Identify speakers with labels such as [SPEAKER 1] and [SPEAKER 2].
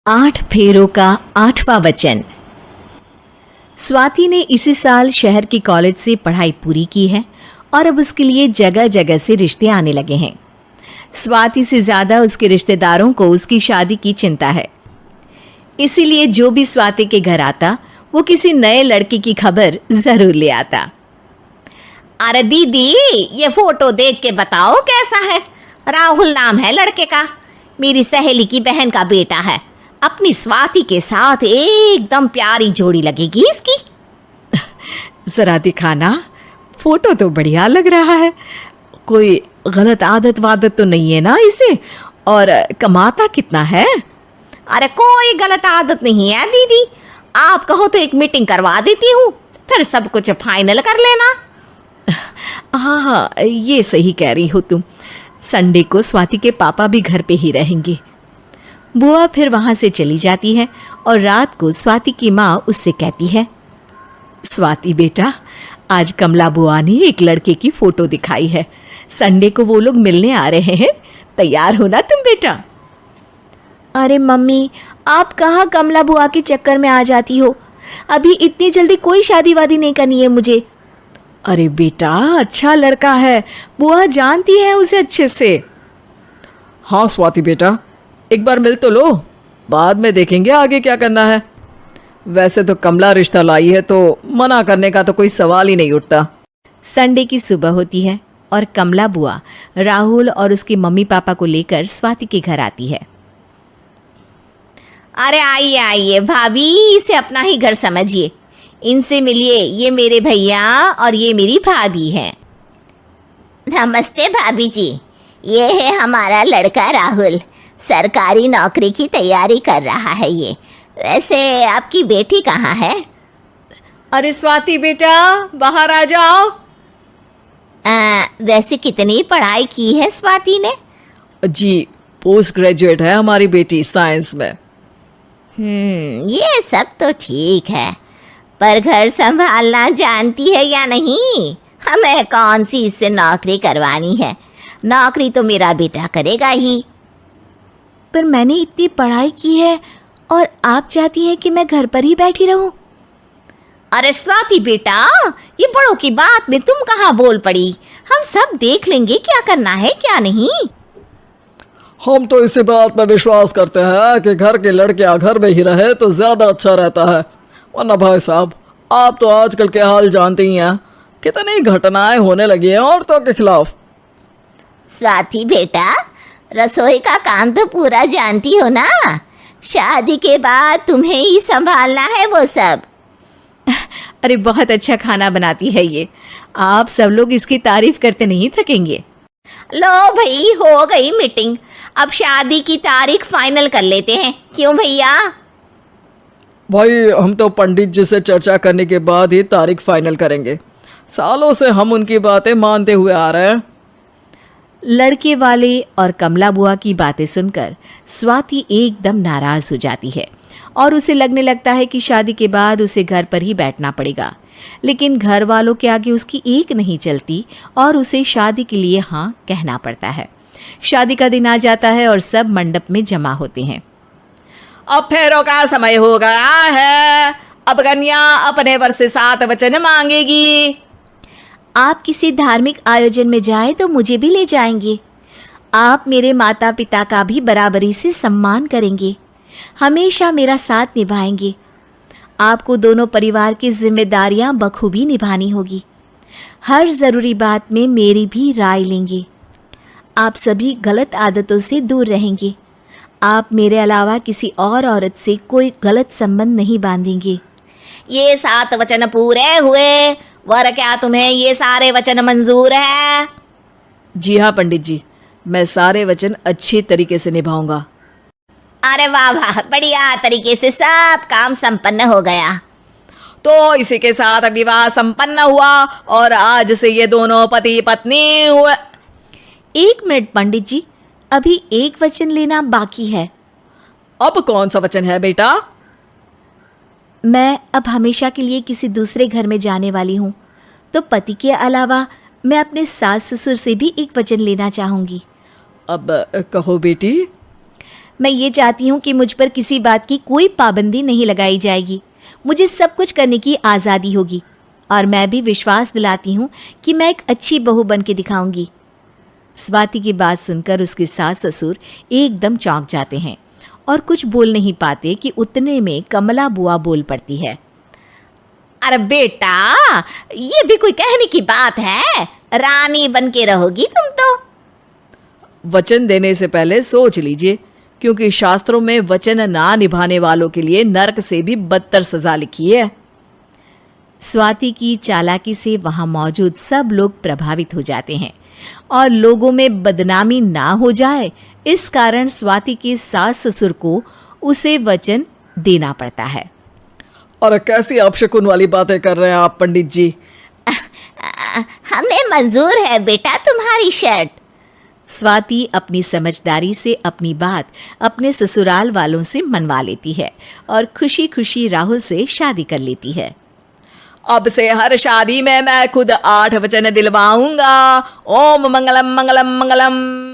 [SPEAKER 1] 8 फेरों का 8वां वचन। स्वाति ने इसी साल शहर के कॉलेज से पढ़ाई पूरी की है और अब उसके लिए जगह जगह से रिश्ते आने लगे हैं। स्वाति से ज्यादा उसके रिश्तेदारों को उसकी शादी की चिंता है, इसीलिए जो भी स्वाति के घर आता वो किसी नए लड़के की खबर जरूर ले आता।
[SPEAKER 2] अरे दीदी, ये फोटो देख के बताओ कैसा है। राहुल नाम है लड़के का, मेरी सहेली की बहन का बेटा है। अपनी स्वाति के साथ एकदम प्यारी जोड़ी लगेगी इसकी।
[SPEAKER 1] जरा दिखाना, फोटो तो बढ़िया लग रहा है। कोई गलत आदत वादत तो नहीं है ना इसे? और कमाता कितना है?
[SPEAKER 2] अरे कोई गलत आदत नहीं है दीदी, आप कहो तो एक मीटिंग करवा देती हूँ, फिर सब कुछ फाइनल कर लेना।
[SPEAKER 1] हाँ, ये सही कह रही हो तुम। संडे को स्वाति के पापा भी घर पे ही रहेंगे। बुआ फिर वहां से चली जाती है और रात को स्वाति की माँ उससे कहती है, स्वाति बेटा, आज कमला बुआ ने एक लड़के की फोटो दिखाई है। संडे को वो लोग मिलने आ रहे हैं, तैयार हो ना तुम बेटा?
[SPEAKER 3] अरे मम्मी, आप कहाँ कमला बुआ के चक्कर में आ जाती हो? अभी इतनी जल्दी कोई शादी वादी नहीं करनी है मुझे।
[SPEAKER 1] अरे बेटा, अच्छा लड़का है, बुआ जानती है उसे अच्छे से। हाँ स्वाति बेटा, एक बार मिल तो लो, बाद में देखेंगे आगे क्या करना है। वैसे तो कमला रिश्ता लाई है तो मना करने का तो कोई सवाल ही नहीं उठता। संडे की सुबह होती है और कमला बुआ राहुल और उसके मम्मी पापा को लेकर स्वाति के घर आती है।
[SPEAKER 2] अरे आइए आइए भाभी, इसे अपना ही घर समझिए, इनसे मिलिए। ये मेरे भैया और ये मेरी भाभी हैं।
[SPEAKER 4] नमस्ते भाभी जी, ये है हमारा लड़का राहुल, सरकारी नौकरी की तैयारी कर रहा है ये। वैसे आपकी बेटी कहाँ है?
[SPEAKER 1] अरे स्वाति बेटा, बाहर आ जाओ।
[SPEAKER 4] वैसे कितनी पढ़ाई की है स्वाति ने?
[SPEAKER 1] जी, पोस्ट ग्रेजुएट है हमारी बेटी साइंस में।
[SPEAKER 4] ये सब तो ठीक है, पर घर संभालना जानती है या नहीं? हमें कौन सी इससे नौकरी करवानी है, नौकरी तो मेरा बेटा करेगा ही।
[SPEAKER 3] पर मैंने इतनी पढ़ाई की है और आप चाहती हैं कि मैं घर पर ही बैठी रहूं?
[SPEAKER 2] अरे स्वाति बेटा, ये बड़ों की बात में तुम कहाँ बोल पड़ी? हम सब देख लेंगे क्या करना है क्या नहीं।
[SPEAKER 5] हम तो इसी बात पर विश्वास करते हैं कि घर के लड़के घर में ही रहे तो ज्यादा अच्छा रहता है, वरना भाई साहब आप तो आजकल के हाल जानते ही हैं, कितनी घटनाएं होने लगी हैं औरतों के खिलाफ।
[SPEAKER 4] स्वाति बेटा, रसोई का काम तो पूरा जानती हो ना? शादी के बाद तुम्हें ही संभालना है वो सब।
[SPEAKER 1] अरे बहुत अच्छा खाना बनाती है ये, आप सब लोग इसकी तारीफ करते नहीं थकेंगे।
[SPEAKER 2] लो भाई, हो गई मीटिंग, अब शादी की तारीख फाइनल कर लेते हैं, क्यों भैया?
[SPEAKER 5] भाई हम तो पंडित जी से चर्चा करने के बाद ही तारीख फाइनल करेंगे, सालों से हम उनकी बातें मानते हुए आ रहे हैं।
[SPEAKER 1] लड़के वाले और कमला बुआ की बातें सुनकर स्वाति एकदम नाराज हो जाती है और उसे लगने लगता है कि शादी के बाद उसे घर पर ही बैठना पड़ेगा। लेकिन घर वालों के आगे उसकी एक नहीं चलती और उसे शादी के लिए हाँ कहना पड़ता है। शादी का दिन आ जाता है और सब मंडप में जमा होते हैं।
[SPEAKER 2] अब फेरों का समय हो गया है, अब कन्या अपने वर से 7 वचन मांगेगी।
[SPEAKER 3] आप किसी धार्मिक आयोजन में जाएं तो मुझे भी ले जाएंगे। आप मेरे माता पिता का भी बराबरी से सम्मान करेंगे, हमेशा मेरा साथ निभाएंगे। आपको दोनों परिवार की जिम्मेदारियां बखूबी निभानी होगी। हर ज़रूरी बात में मेरी भी राय लेंगे। आप सभी गलत आदतों से दूर रहेंगे। आप मेरे अलावा किसी और औरत से कोई गलत संबंध नहीं बांधेंगे।
[SPEAKER 2] ये 7 वचन पूरे हुए, वर क्या तुम्हें ये सारे वचन मंजूर है?
[SPEAKER 1] जी हाँ पंडित जी, मैं सारे वचन अच्छे तरीके से निभाऊंगा।
[SPEAKER 4] अरे वाह वाह, बढ़िया तरीके से सब काम संपन्न हो गया।
[SPEAKER 2] तो इसी के साथ विवाह संपन्न हुआ और आज से ये दोनों पति पत्नी हुए।
[SPEAKER 3] 1 मिनट पंडित जी, अभी एक वचन लेना बाकी है।
[SPEAKER 5] अब कौन सा वचन है बेटा?
[SPEAKER 3] मैं अब हमेशा के लिए किसी दूसरे घर में जाने वाली हूँ, तो पति के अलावा मैं अपने सास ससुर से भी एक वचन लेना चाहूँगी।
[SPEAKER 5] अब कहो बेटी।
[SPEAKER 3] मैं ये चाहती हूँ कि मुझ पर किसी बात की कोई पाबंदी नहीं लगाई जाएगी। मुझे सब कुछ करने की आज़ादी होगी और मैं भी विश्वास दिलाती हूँ कि मैं एक अच्छी बहू बन के दिखाऊंगी। स्वाति की बात सुनकर उसके सास ससुर एकदम चौंक जाते हैं और कुछ बोल नहीं पाते कि उतने में कमला बुआ बोल पड़ती है।
[SPEAKER 2] अरे बेटा, ये भी कोई कहने की बात है? रानी बन के रहोगी तुम तो।
[SPEAKER 1] वचन देने से पहले सोच लीजिए, क्योंकि शास्त्रों में वचन ना निभाने वालों के लिए नरक से भी बदतर सजा लिखी है।
[SPEAKER 3] स्वाति की चालाकी से वहां मौजूद सब लोग प्रभावित हो जाते हैं और लोगों में बदनामी ना हो जाए, इस कारण स्वाति के सास ससुर को उसे वचन देना पड़ता है।
[SPEAKER 5] और कैसी अपशकुन वाली बातें कर रहे हैं आप पंडित जी?
[SPEAKER 4] हमें मंजूर है बेटा तुम्हारी शर्त।
[SPEAKER 3] स्वाति अपनी समझदारी से अपनी बात अपने ससुराल वालों से मनवा लेती है और खुशी खुशी राहुल से शादी कर लेती है।
[SPEAKER 1] अब से हर शादी में मैं खुद 8 वचन दिलवाऊंगा। ओम मंगलम मंगलम मंगलम।